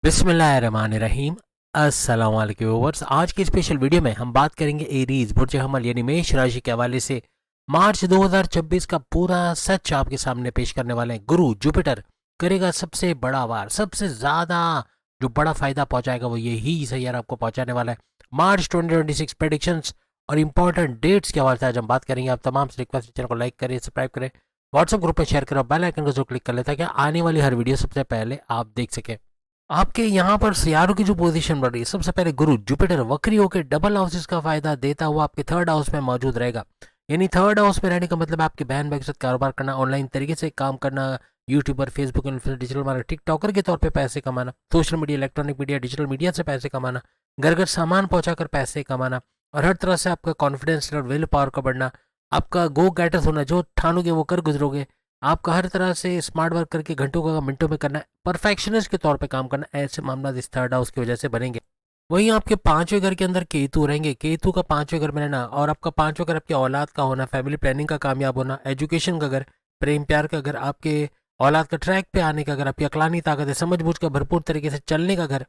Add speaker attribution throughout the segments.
Speaker 1: बिस्मिल्लाहिर्रहमानिर्रहीम। अस्सलाम वालेकुम व्यूअर्स। आज की स्पेशल वीडियो में हम बात करेंगे एरीज बुर्ज हमल यानी मेष राशि के हवाले से मार्च 2026 का पूरा सच आपके सामने पेश करने वाले हैं। गुरु जुपिटर करेगा सबसे बड़ा वार, सबसे ज़्यादा जो बड़ा फायदा पहुंचाएगा वो यही सैयारा आपको पहुंचाने वाला है। मार्च 2026 प्रेडिक्शंस और इंपॉर्टेंट डेट्स के हवाले से आज हम बात करेंगे। आप तमाम से रिक्वेस्ट चैनल को लाइक करें, सब्सक्राइब करें, व्हाट्सएप ग्रुप में शेयर करें और बेल आइकन को जो क्लिक कर लेता है कि आने वाली हर वीडियो सबसे पहले आप देख सकें। आपके यहाँ पर सियारों की जो पोजीशन बढ़ रही है, सबसे पहले गुरु जुपिटर वक्री होकर डबल हाउसेस का फायदा देता हुआ आपके थर्ड हाउस में मौजूद रहेगा। यानी थर्ड हाउस में रहने का मतलब आपके बहन भाई के साथ कारोबार करना, ऑनलाइन तरीके से काम करना, YouTuber, Facebook influencer, digital marketer, TikToker के तौर पे पैसे कमाना, social media, electronic media, digital media से पैसे कमाना, घर घर सामान पहुंचाकर पैसे कमाना और हर तरह से आपका कॉन्फिडेंस और विल पावर का बढ़ना, आपका गो गेटर्स होना, जो ठानोगे वो कर गुजरोगे, आपका हर तरह से स्मार्ट वर्क करके घंटों का मिनटों में करना, परफेक्शनिस्ट के तौर पे काम करना, ऐसे मामला इस थर्ड हाउस की वजह से बनेंगे। वहीं आपके पांचवें घर के अंदर केतु रहेंगे। केतु का पांचवें घर में रहना और आपका पांचवें घर आपकी औलाद का होना, फैमिली प्लानिंग का कामयाब होना, एजुकेशन का घर, प्रेम प्यार का घर, आपके औलाद का ट्रैक पे आने का घर, आपकी अकलानी ताकत है, समझबूझ का भरपूर तरीके से चलने का घर,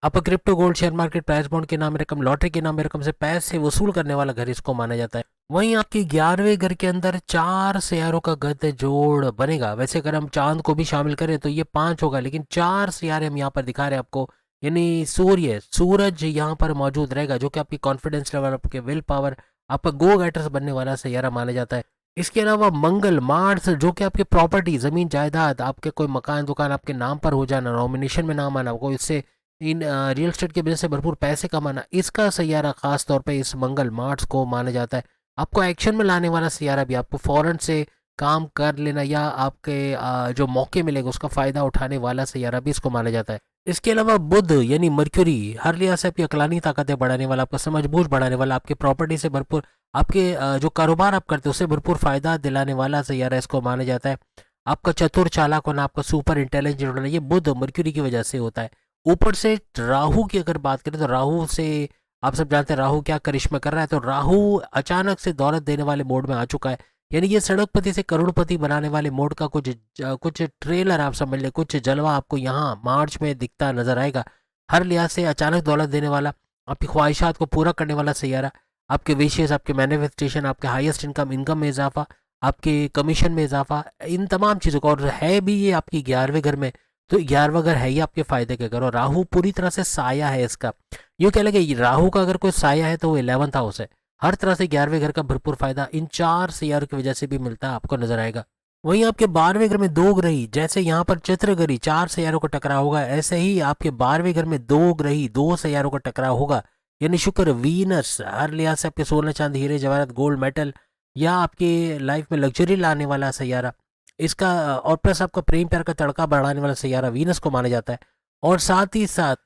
Speaker 1: आपका crypto gold share market price bond के नाम रकम, लॉटरी के नाम रकम से पैसे वसूल करने वाला घर इसको माना जाता है। वहीं आपके 11वें घर के अंदर 4 सियारों का गद जोड़ बनेगा। वैसे अगर हम चांद को भी शामिल करें तो ये 5 होगा, लेकिन 4 सियारे हम यहाँ पर दिखा रहे हैं आपको। यानी सूरज यहाँ पर मौजूद रहेगा, जो कि आपकी कॉन्फिडेंस लेवल, आपके विल पावर, आपका गो गेटर्स बनने वाला सियारा माना जाता है। इसके अलावा मंगल, मार्स, जो कि आपके प्रॉपर्टी, जमीन जायदाद, आपके कोई मकान दुकान आपके नाम पर हो जाना, नॉमिनेशन में नाम आना, कोई इससे इन रियल एस्टेट के वजह से भरपूर पैसे कमाना, इसका सैयारा खास तौर पे इस मंगल मार्स को माना जाता है। आपको एक्शन में लाने वाला सैयारा भी, आपको फौरन से काम कर लेना या आपके जो मौके मिलेगा उसका फायदा उठाने वाला सैयारा भी इसको माना जाता है। इसके अलावा बुध यानी मर्क्यूरी हर लिहाज से आपकी अकलानी ताकतें बढ़ाने वाला, आपका समझबूझ बढ़ाने वाला, आपके प्रॉपर्टी से भरपूर, आपके जो कारोबार आप करते हो उससे भरपूर फायदा दिलाने वाला सैयारा इसको माना जाता है। आपका चतुर चालाक होना, आपका सुपर इंटेलिजेंट होना, ये बुध मर्क्यूरी की वजह से होता है। ऊपर से राहु की अगर बात करें तो राहु से आप सब जानते हैं राहु क्या करिश्मा कर रहा है। तो राहु अचानक से दौलत देने वाले मोड में आ चुका है। यानी ये सड़कपति से करोड़पति बनाने वाले मोड का कुछ ट्रेलर आप समझ लें, कुछ जलवा आपको यहाँ मार्च में दिखता नजर आएगा। हर लिहाज से अचानक दौलत देने वाला, आपकी ख्वाहिशात को पूरा करने वाला सैयारा, आपके विशेष, आपके मैनिफेस्टेशन, आपके हाईएस्ट इनकम में इजाफा, आपके कमीशन में इजाफा, इन तमाम चीज़ों का। और है भी ये आपकी 11वें घर में, तो 11वां घर है ही आपके फायदे के घर और राहु पूरी तरह से साया है इसका। यूँ कह लगे राहु का अगर कोई साया है तो वो 11th हाउस है। हर तरह से 11वें घर का भरपूर फायदा इन 4 सियारों की वजह से भी मिलता है, आपको नजर आएगा। वहीं आपके 12वें घर में 2 ग्रही, जैसे यहाँ पर चित्रगरी 4 सियारों का टकराव होगा, ऐसे ही आपके 12वें घर में 2 ग्रही 2 सियारों का टकराव होगा। यानी शुक्र वीनस हर लिहाज से आपके सोना चांदी हीरे जवाहरात गोल्ड मेटल या आपके लाइफ में लग्जरी लाने वाला सैयारा इसका, और प्लस आपका प्रेम प्यार का तड़का बढ़ाने वाला सैयारा वीनस को माना जाता है। और साथ ही साथ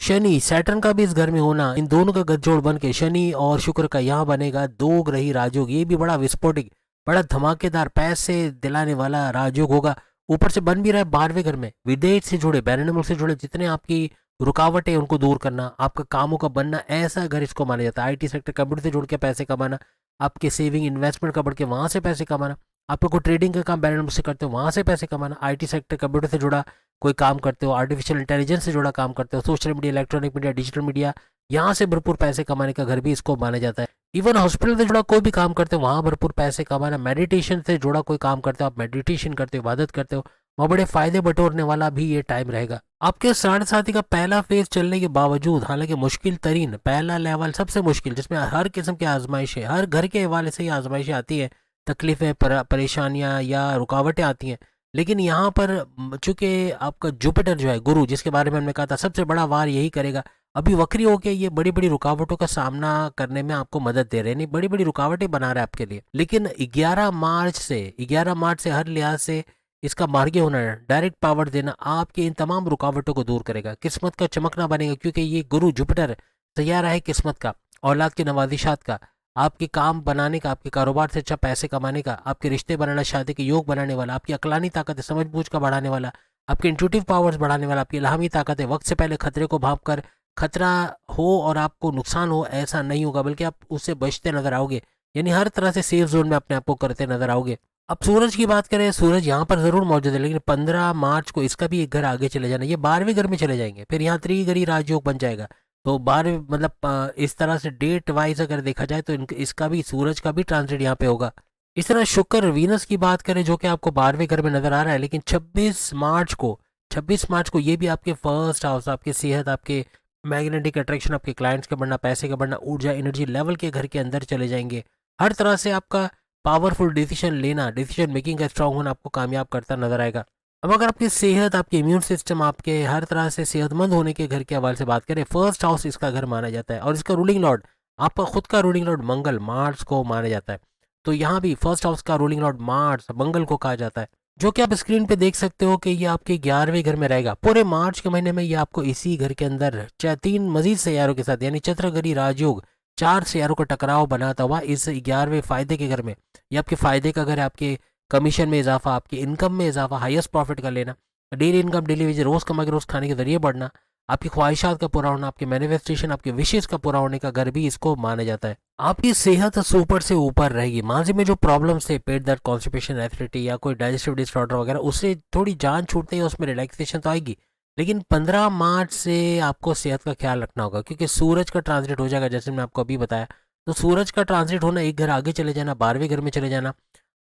Speaker 1: शनि सैटर्न का भी इस घर में होना, इन दोनों का गठजोड़ बन के शनि और शुक्र का यहाँ बनेगा 2 ग्रही राजयोग। ये भी बड़ा विस्फोटिक, बड़ा धमाकेदार पैसे दिलाने वाला राजयोग होगा। ऊपर से बन भी रहा है 12वें घर में, विदेश से जुड़े, बैरून मुल्क से जुड़े जितने आपकी रुकावटें उनको दूर करना, आपका कामों का बनना, ऐसा घर इसको माना जाता है। आईटी सेक्टर, कंप्यूटर से जुड़ के पैसे कमाना, आपके सेविंग इन्वेस्टमेंट का बढ़ के वहाँ से पैसे कमाना, आप कोई ट्रेडिंग का काम बैलेंस से करते हो वहाँ से पैसे कमाना, आईटी सेक्टर, कंप्यूटर से जुड़ा कोई काम करते हो, आर्टिफिशियल इंटेलिजेंस से जुड़ा काम करते हो, social media, electronic media, digital media, यहाँ से भरपूर पैसे कमाने का घर भी इसको माना जाता है। इवन हॉस्पिटल से जुड़ा कोई भी काम करते हो वहाँ भरपूर पैसे कमाना, मेडिटेशन से जुड़ा कोई काम करते हो, आप मेडिटेशन करते हो, इबादत करते हो, वहाँ बड़े फायदे बटोरने वाला भी ये टाइम रहेगा। आपके 7.5 का पहला फेज चलने के बावजूद, हालांकि मुश्किल तरीन पहला लेवल सबसे मुश्किल, जिसमें हर किस्म की आजमाइशें, हर घर के हवाले से ही आजमाइशें आती हैं, तकलीफें, परेशानियां या रुकावटें आती हैं। लेकिन यहाँ पर चूंकि आपका जुपिटर जो है गुरु, जिसके बारे में हमने कहा था सबसे बड़ा वार यही करेगा, अभी वक्री होकर ये बड़ी बड़ी रुकावटों का सामना करने में आपको मदद दे रहे हैं, नहीं बड़ी बड़ी रुकावटें बना रहा है आपके लिए। लेकिन 11 मार्च से हर लिहाज से इसका मार्गी होना, डायरेक्ट पावर देना आपके इन तमाम रुकावटों को दूर करेगा। किस्मत का चमकना बनेगा, क्योंकि ये गुरु जुपिटर सैयारा है किस्मत का, औलाद की नवाजिशात का, आपके काम बनाने का, आपके कारोबार से अच्छा पैसे कमाने का, आपके रिश्ते बनाना, शादी के योग बनाने वाला, आपकी अकलानी ताकत है, समझबूझ का बढ़ाने वाला, आपके इंट्यूटिव पावर्स बढ़ाने वाला, आपकी इल्हामी ताकत है, वक्त से पहले खतरे को भाप कर, खतरा हो और आपको नुकसान हो ऐसा नहीं होगा, बल्कि आप उससे बचते नजर आओगे। यानी हर तरह से सेफ जोन में अपने आप को करते नजर आओगे। अब सूरज की बात करें, सूरज यहाँ पर जरूर मौजूद है, लेकिन 15 मार्च को इसका भी एक घर आगे चले जाना, ये 12वें घर में चले जाएंगे, फिर यहाँ त्रिगरी राजयोग बन जाएगा। तो 12 मतलब इस तरह से डेट वाइज अगर देखा जाए तो इसका भी, सूरज का भी ट्रांजिट यहाँ पे होगा। इस तरह शुक्र वीनस की बात करें जो कि आपको 12वें घर में नजर आ रहा है, लेकिन 26 मार्च को ये भी आपके फर्स्ट हाउस, आपकी सेहत, आपके मैग्नेटिक अट्रैक्शन, आपके क्लाइंट्स का बढ़ना, पैसे का बढ़ना, ऊर्जा एनर्जी लेवल के घर के अंदर चले जाएंगे। हर तरह से आपका पावरफुल डिसीजन लेना, डिसीजन मेकिंग का स्ट्रांग होना आपको कामयाब करता नजर आएगा। अब अगर आपकी सेहत, आपके इम्यून सिस्टम, आपके हर तरह से सेहतमंद होने के घर के हवाले से बात करें, फर्स्ट हाउस इसका घर माना जाता है, और इसका रूलिंग लॉर्ड, आपका खुद का रूलिंग लॉर्ड मंगल, मार्स को माना जाता है। तो यहाँ भी फर्स्ट हाउस का रूलिंग लॉर्ड मार्स, मंगल को कहा जाता है, जो कि आप स्क्रीन पे देख सकते हो कि ये आपके 11वें घर में रहेगा। पूरे मार्च के महीने में ये आपको इसी घर के अंदर 3 मजीद सैयारों के साथ, यानी चंद्रगरी राजयोग, 4 सैयारों का टकराव बनाता हुआ इस 11वें फायदे के घर में, ये आपके फायदे का घर है, आपके कमीशन में इजाफा, आपकी इनकम में इजाफा, हाईएस्ट प्रॉफिट का लेना, डेली इनकम, डेली वेज, रोज कमा के रोज खाने के जरिए बढ़ना, आपकी ख्वाहिशात का पूरा होना, आपके मैनिफेस्टेशन, आपके विशेष का पूरा होने का घर भी इसको माना जाता है। आपकी सेहत सुपर से ऊपर रहेगी। माजी में जो प्रॉब्लम्स थे, पेट दर्द, कॉन्स्टिपेशन, एसिडिटी या कोई डाइजेस्टिव डिसऑर्डर वगैरह, उससे थोड़ी जान छूटते ही उसमें रिलैक्सेशन तो आएगी, लेकिन 15 मार्च से आपको सेहत का ख्याल रखना होगा, क्योंकि सूरज का ट्रांजिट हो जाएगा, जैसे मैंने आपको अभी बताया। तो सूरज का ट्रांजिट होना, एक घर आगे चले जाना, 12वें घर में चले जाना,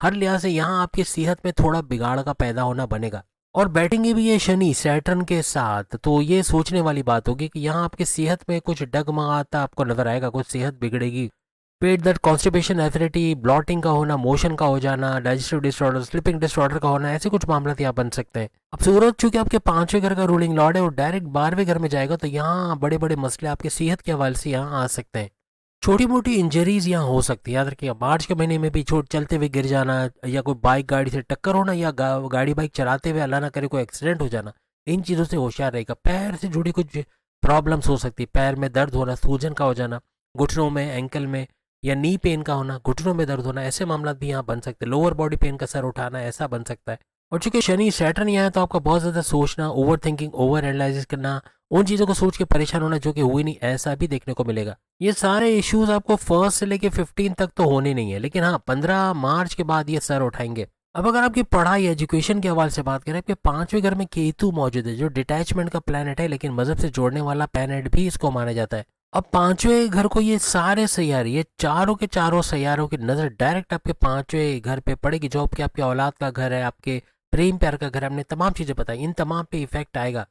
Speaker 1: हर लिहाज से यहाँ आपकी सेहत में थोड़ा बिगाड़ का पैदा होना बनेगा। और बैठेंगे भी ये शनि सैटर्न के साथ, तो ये सोचने वाली बात होगी कि यहाँ आपकी सेहत में कुछ डगमगाता आपको नजर आएगा, कुछ सेहत बिगड़ेगी। पेट दर्द, कॉन्स्टिपेशन, एसिडिटी, ब्लॉटिंग का होना, मोशन का हो जाना, डाइजेस्टिव डिसऑर्डर, स्लीपिंग डिसऑर्डर का होना, ऐसे कुछ मामला यहाँ बन सकते हैं। अब सूरज चूंकि आपके 5वें घर का रूलिंग लॉर्ड है और डायरेक्ट 12वें घर में जाएगा, तो यहाँ बड़े बड़े मसले आपके सेहत के हवाले से यहाँ आ सकते हैं। छोटी मोटी इंजरीज यहाँ हो सकती है, याद रखिएगा। मार्च के महीने में भी चलते हुए गिर जाना, या कोई बाइक गाड़ी से टक्कर होना, या गाड़ी बाइक चलाते हुए अल्लाह ना करे कोई एक्सीडेंट हो जाना, इन चीज़ों से होशियार रहेगा। पैर से जुड़ी कुछ प्रॉब्लम्स हो सकती है, पैर में दर्द होना, सूजन का हो जाना, घुटनों में, एंकल में, या नी पेन का होना, घुटनों में दर्द होना, ऐसे मामला भी यहाँ बन सकते हैं। लोअर बॉडी पेन का सर उठाना, ऐसा बन सकता है। और चूंकि शनि सैटर्न यहाँ है, तो आपका बहुत ज़्यादा सोचना, ओवर थिंकिंग, ओवर एनालिसिस करना, उन चीज़ों को सोच के परेशान होना जो कि हुई नहीं, ऐसा भी देखने को मिलेगा। ये सारे इश्यूज आपको 1 से लेके 15 तक तो होने नहीं है, लेकिन हाँ 15 मार्च के बाद ये सर उठाएंगे। अब अगर आपकी पढ़ाई, एजुकेशन के हवाले से बात करें, आपके 5वें घर में केतु मौजूद है, जो डिटैचमेंट का प्लैनेट है, लेकिन मजहब से जोड़ने वाला प्लैनेट भी इसको माना जाता है। अब 5वें घर को ये सारे सैयारे, ये चारों के चारों सैयारों की नजर डायरेक्ट आपके 5वें घर पे पड़ेगी, जो आपके औलाद का घर है, आपके प्रेम प्यार का घर है, हमने तमाम चीजें बताई, इन तमाम पे इफेक्ट आएगा।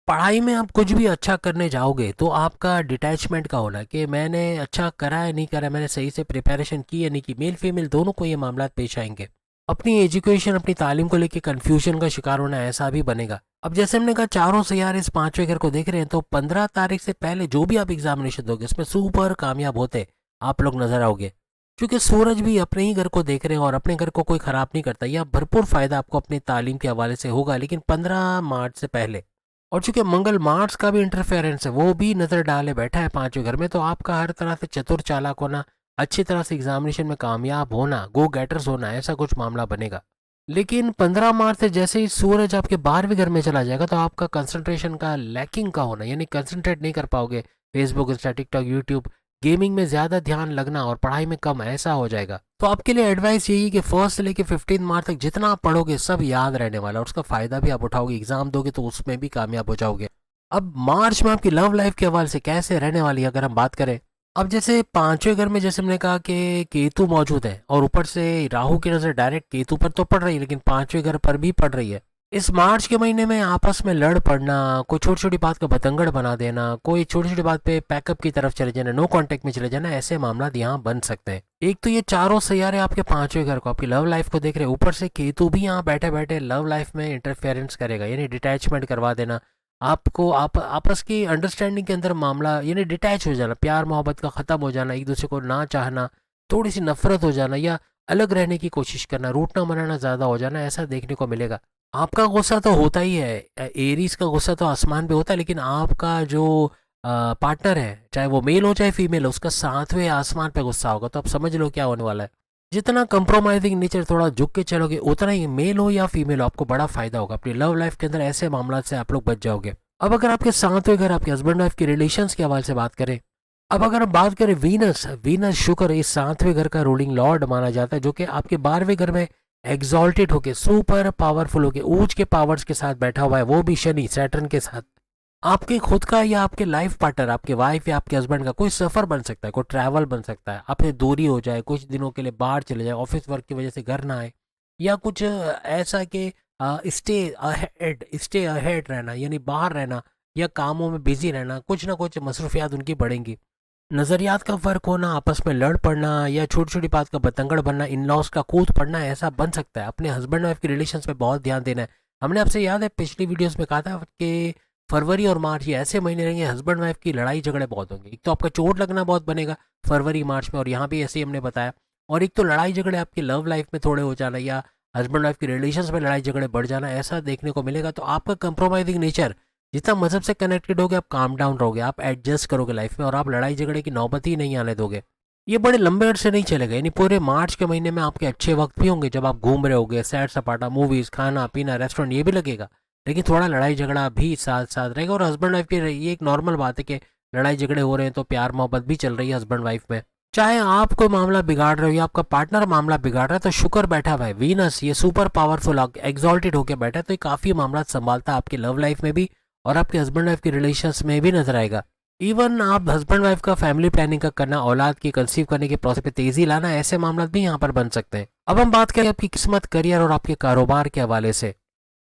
Speaker 1: पढ़ाई में आप कुछ भी अच्छा करने जाओगे तो आपका डिटैचमेंट का होना, कि मैंने अच्छा करा है नहीं करा, मैंने सही से प्रिपरेशन की है नहीं की, मेल फीमेल दोनों को ये मामला पेश आएंगे। अपनी एजुकेशन, अपनी तालीम को लेकर कंफ्यूजन का शिकार होना, ऐसा भी बनेगा। अब जैसे हमने कहा चारों सैयारे इस 5वें घर को देख रहे हैं, तो 15 तारीख से पहले जो भी आप एग्जामिनेशन दोगे उसमें सुपर कामयाब होते आप लोग नजर आओगे, क्योंकि सूरज भी अपने ही घर को देख रहे हैं और अपने घर को कोई खराब नहीं करता। यह भरपूर फायदा आपको अपनी तालीम के हवाले से होगा, लेकिन 15 मार्च से पहले। और चूंकि मंगल मार्स का भी इंटरफेरेंस है, वो भी नजर डाले बैठा है 5वें घर में, तो आपका हर तरह से चतुर चालाक होना, अच्छी तरह से एग्जामिनेशन में कामयाब होना, गो गेटर्स होना, ऐसा कुछ मामला बनेगा। लेकिन 15 मार्च से जैसे ही सूरज आपके 12वें घर में चला जाएगा, तो आपका कंसंट्रेशन का लैकिंग का होना, यानी कंसंट्रेट नहीं कर पाओगे, Facebook, Insta, TikTok, YouTube, gaming में ज्यादा ध्यान लगना और पढ़ाई में कम, ऐसा हो जाएगा। तो आपके लिए एडवाइस यही है कि 1 से लेकर 15 मार्च तक जितना आप पढ़ोगे सब याद रहने वाला, और उसका फायदा भी आप उठाओगे, एग्जाम दोगे तो उसमें भी कामयाब हो जाओगे। अब मार्च में आपकी लव लाइफ के हवाले से कैसे रहने वाली है अगर हम बात करें, अब जैसे 5वें घर में जैसे हमने कहा कि केतु मौजूद है, और ऊपर से राहु की नजर डायरेक्ट केतु पर तो पड़ रही है, लेकिन 5वें घर पर भी पड़ रही है। इस मार्च के महीने में आपस में लड़ पड़ना, कोई छोटी छोटी बात का बतंगड़ बना देना, कोई छोटी छोटी बात पे पैकअप की तरफ चले जाना, नो कांटेक्ट में चले जाना, ऐसे मामला यहाँ बन सकते हैं। एक तो ये चारों सैयारे आपके 5वें घर को, आपकी लव लाइफ को देख रहे हैं, ऊपर से केतु भी यहाँ बैठे बैठे लव लाइफ में इंटरफेरेंस करेगा, यानी डिटैचमेंट करवा देना, आपको आपस की अंडरस्टैंडिंग के अंदर मामला, यानी डिटैच हो जाना, प्यार मोहब्बत का ख़त्म हो जाना, एक दूसरे को ना चाहना, थोड़ी सी नफरत हो जाना, या अलग रहने की कोशिश करना, रूठना मनाना ज़्यादा हो जाना, ऐसा देखने को मिलेगा। आपका गुस्सा तो होता ही है, एरीज का गुस्सा तो आसमान पे होता है, लेकिन आपका जो पार्टनर है, चाहे वो मेल हो चाहे फीमेल हो, उसका 7वें आसमान पे गुस्सा होगा। तो आप समझ लो क्या होने वाला है। जितना कंप्रोमाइजिंग नेचर, थोड़ा झुक के चलोगे, उतना ही मेल हो या फीमेल हो आपको बड़ा फायदा होगा। अपनी लव लाइफ के अंदर ऐसे मामला से आप लोग बच जाओगे। अब अगर आपके 7वें घर, आपके हस्बैंड वाइफ के रिलेशंस के हवाले से बात करें, अब अगर हम बात करें वीनस शुक्र, इस 7वें घर का रूलिंग लॉर्ड माना जाता है, जो कि आपके 12वें घर में एग्जॉल्टेड होके, सुपर पावरफुल होके, ऊंच के पावर्स के साथ बैठा हुआ है, वो भी शनि सैटर्न के साथ। आपके खुद का या आपके लाइफ पार्टनर, आपके वाइफ या आपके हस्बैंड का कोई सफर बन सकता है, कोई ट्रैवल बन सकता है, आपसे दूरी हो जाए, कुछ दिनों के लिए बाहर चले जाए, ऑफिस वर्क की वजह से घर ना आए, या कुछ ऐसा कि स्टे अहेड रहना, यानी बाहर रहना, या कामों में बिजी रहना, कुछ ना कुछ मसरूफियात उनकी बढ़ेंगी। नज़रियात का फ़र्क होना, आपस में लड़ पड़ना, या छोटी छोटी बात का बतंगड़ बनना, इन लॉज का कूद पड़ना, ऐसा बन सकता है। अपने हस्बैंड वाइफ के रिलेशंस पे बहुत ध्यान देना है। हमने आपसे याद है पिछली वीडियोस में कहा था कि फरवरी और मार्च ये ऐसे महीने रहेंगे, हस्बैंड वाइफ की लड़ाई झगड़े बहुत होंगे। एक तो आपका चोट लगना बहुत बनेगा फरवरी मार्च में, और यहाँ भी ऐसे ही हमने बताया। और एक तो लड़ाई झगड़े आपकी लव लाइफ में थोड़े हो जाना, या हस्बैंड वाइफ की रिलेशंस में लड़ाई झगड़े बढ़ जाना, ऐसा देखने को मिलेगा। तो आपका कंप्रोमाइजिंग नेचर, जितना मजहब से कनेक्टेड होगे, आप काम डाउन रहोगे, आप एडजस्ट करोगे लाइफ में, और आप लड़ाई झगड़े की नौबत ही नहीं आने दोगे। ये बड़े लंबे अरसे नहीं चलेगा, यानी पूरे मार्च के महीने में आपके अच्छे वक्त भी होंगे, जब आप घूम रहे होगे, सैर सपाटा, मूवीज, खाना पीना, रेस्टोरेंट, ये भी लगेगा। लेकिन थोड़ा लड़ाई झगड़ा भी साथ साथ रहेगा। और हस्बैंड वाइफ की ये एक नॉर्मल बात है कि लड़ाई झगड़े हो रहे हैं तो प्यार मोहब्बत भी चल रही है हस्बैंड वाइफ में। चाहे आप कोई मामला बिगाड़ रहे हो या आपका पार्टनर मामला बिगाड़ रहा है, तो शुक्र बैठा हुआ है, वीनस ये सुपर पावरफुल एग्जॉल्टेड होकर बैठा है, तो ये काफी मामला संभालता है आपकी लव लाइफ में भी, और आपके हस्बैंड वाइफ के रिलेशंस में भी नजर आएगा। इवन आप हस्बैंड वाइफ का फैमिली प्लानिंग का करना, औलाद की कंसीव करने के प्रोसेस पे तेजी लाना, ऐसे मामला भी यहाँ पर बन सकते हैं। अब हम बात करें आपकी किस्मत, करियर और आपके कारोबार के हवाले से।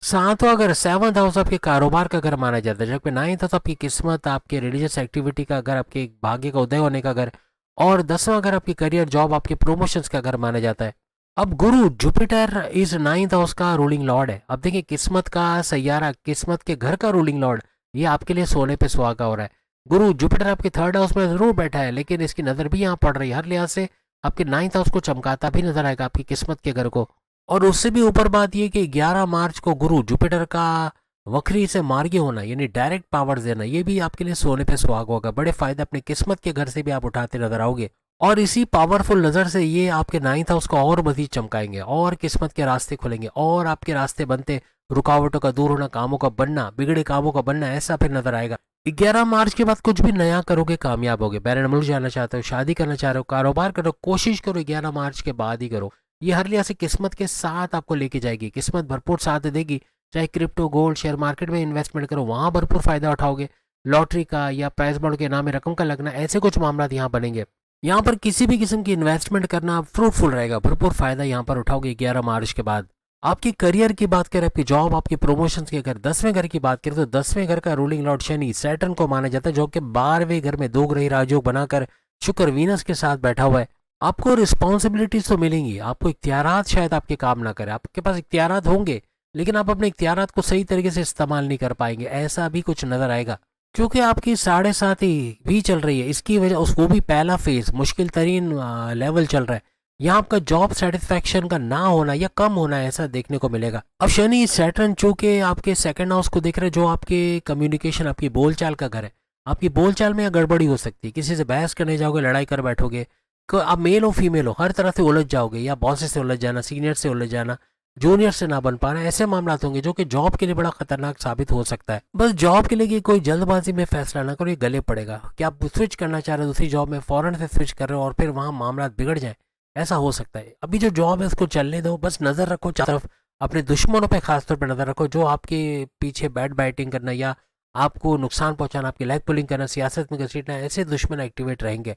Speaker 1: सातवां घर, सेवंथ हाउस आपके कारोबार का घर माना जाता है, जबकि नाइन्थ हाउस आपकी किस्मत, आपके रिलीजियस एक्टिविटी का घर, आपके भाग्य का उदय होने का घर, और 10वां घर आपकी करियर, जॉब, आपके प्रमोशंस का घर माना जाता है। अब गुरु जुपिटर इस नाइन्थ हाउस का रूलिंग लॉर्ड है। अब देखिए, किस्मत का सैयारा, किस्मत के घर का रूलिंग लॉर्ड, ये आपके लिए सोने पे सुहागा हो रहा है। गुरु जुपिटर आपके थर्ड हाउस में जरूर बैठा है, लेकिन इसकी नजर भी यहाँ पड़ रही है, हर लिहाज से आपके नाइन्थ हाउस को चमकाता भी नजर आएगा, आपकी किस्मत के घर को। और उससे भी ऊपर बात यह कि 11 मार्च को गुरु जुपिटर का वक्री से मार्गी होना, यानी डायरेक्ट पावर देना, ये भी आपके लिए सोने पे सुहाग होगा। बड़े फायदे अपने किस्मत के घर से भी आप उठाते नजर आओगे, और इसी पावरफुल नजर से ये आपके नाइन्थ हाउस को और मजीद चमकाएंगे, और किस्मत के रास्ते खुलेंगे, और आपके रास्ते बनते रुकावटों का दूर होना, कामों का बनना, बिगड़े कामों का बनना, ऐसा फिर नजर आएगा। 11 मार्च के बाद कुछ भी नया करोगे कामयाब होगे। बैरन मुल्क जाना चाहते हो, शादी करना चाह रहे हो, कारोबार करो, कोशिश करो 11 मार्च के बाद ही करो। ये हर लिहाज से किस्मत के साथ आपको लेके जाएगी, किस्मत भरपूर साथ देगी। चाहे क्रिप्टो, गोल्ड, शेयर मार्केट में इन्वेस्टमेंट करो, वहां भरपूर फायदा उठाओगे। लॉटरी का या प्राइस बोर्ड के नाम में रकम का लगना, ऐसे कुछ मामला यहाँ बनेंगे। यहाँ पर किसी भी किस्म की इन्वेस्टमेंट करना फ्रूटफुल रहेगा, भरपूर फायदा यहाँ पर उठाओगे 11 मार्च के बाद। आपकी करियर की बात करें, आपकी जॉब, आपकी प्रमोशन के घर, 10वें घर की बात करें, तो 10वें घर का रूलिंग लॉर्ड शनि सैटर्न को माना जाता है, जो कि 12वें घर में दो ग्रही राजयोग बनाकर शुक्र वीनस के साथ बैठा हुआ है। आपको रिस्पॉन्सिबिलिटीज तो मिलेंगी, आपको इख्तियारात शायद आपके काम ना करे, आपके पास इख्तियारात होंगे, लेकिन आप अपने इख्तियारात को सही तरीके से इस्तेमाल नहीं कर पाएंगे, ऐसा भी कुछ नजर आएगा। क्योंकि आपकी 7.5 भी चल रही है, इसकी वजह, उसको भी पहला फेज मुश्किल तरीन लेवल चल रहा है। यहाँ आपका जॉब सेटिस्फैक्शन का ना होना या कम होना, ऐसा देखने को मिलेगा। अब शनि सैटर्न चूंकि आपके सेकंड हाउस को देख रहे, जो आपके कम्युनिकेशन, आपकी बोलचाल का घर है, आपकी बोलचाल में गड़बड़ी हो सकती है, किसी से बहस करने जाओगे, लड़ाई कर बैठोगे, आप मेल हो फीमेल हो, हर तरह से उलझ जाओगे, या बॉसेस से उलझ जाना, सीनियर से उलझ जाना, जूनियर से ना बन पाना, ऐसे मामला होंगे जो कि जॉब के लिए बड़ा खतरनाक साबित हो सकता है। बस जॉब के लिए कि कोई जल्दबाजी में फैसला ना करो, ये गले पड़ेगा कि आप स्विच करना चाह रहे हो दूसरी जॉब में, फौरन से स्विच कर रहे हो और फिर वहां मामला बिगड़ जाए, ऐसा हो सकता है। अभी जो जॉब है उसको चलने दो, बस नजर रखो चारों तरफ, अपने दुश्मनों पर खासतौर पर नजर रखो, जो आपके पीछे बैड बाइटिंग करना या आपको नुकसान पहुंचाना, आपकी लेग पुलिंग करना, सियासत में घसीटना, ऐसे दुश्मन एक्टिवेट रहेंगे।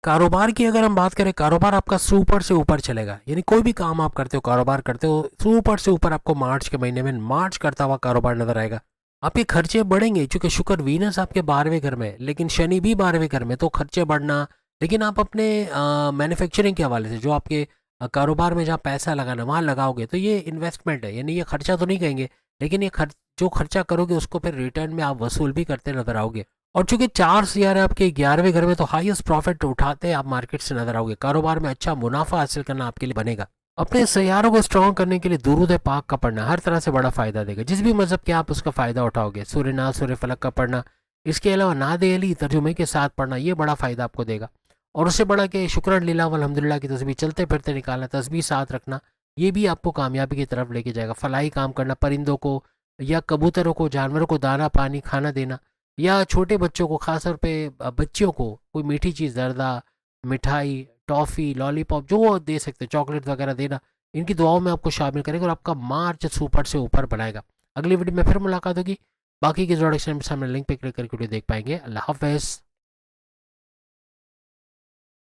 Speaker 1: कारोबार की अगर हम बात करें, कारोबार आपका सुपर से ऊपर चलेगा, यानी कोई भी काम आप करते हो, कारोबार करते हो, सुपर से ऊपर आपको मार्च के महीने में मार्च करता हुआ कारोबार नजर आएगा। आपके खर्चे बढ़ेंगे, चूंकि शुक्र वीनस आपके 12वें घर में, लेकिन शनि भी 12वें घर में, तो खर्चे बढ़ना। लेकिन आप अपने मैन्युफैक्चरिंग के हवाले से, जो आपके कारोबार में जहाँ पैसा लगाना वहाँ लगाओगे, तो ये इन्वेस्टमेंट है, यानी ये खर्चा तो नहीं कहेंगे, लेकिन ये जो खर्चा करोगे उसको फिर रिटर्न में आप वसूल भी करते नजर आओगे। और चूंकि 4 है आपके 11वें घर में, तो हाईएस्ट प्रॉफिट उठाते आप मार्केट से नजर आओगे, कारोबार में अच्छा मुनाफा हासिल करना आपके लिए बनेगा। अपने सैयारों को स्ट्रॉन्ग करने के लिए दुरूद पाक का पढ़ना हर तरह से बड़ा फायदा देगा, जिस भी मजहब के आप उसका फायदा उठाओगे। सूर्य नाज, सूर्य फलक का पढ़ना, इसके अलावा नादे अली तर्जुमे के साथ पढ़ना, ये बड़ा फायदा आपको देगा। और उससे बड़ा कि शुक्र लीला अल्हम्दुलिल्लाह की तस्वीर चलते फिरते निकालना, तस्वीर साथ रखना, ये भी आपको कामयाबी की तरफ लेके जाएगा। फलाई काम करना, परिंदों को या कबूतरों को, जानवरों को दाना पानी खाना देना, या छोटे बच्चों को, खासतौर पे बच्चियों को कोई मीठी चीज़, जर्दा, मिठाई, टॉफ़ी, लॉलीपॉप, जो वो दे सकते, चॉकलेट वगैरह देना, इनकी दुआओं में आपको शामिल करेगा और आपका मार्च सुपर से ऊपर बनाएगा। अगली वीडियो में फिर मुलाकात होगी। बाकी की इंट्रोडक्शन में सामने लिंक पे क्लिक करके वीडियो देख पाएंगे। अल्लाह हाफिज़।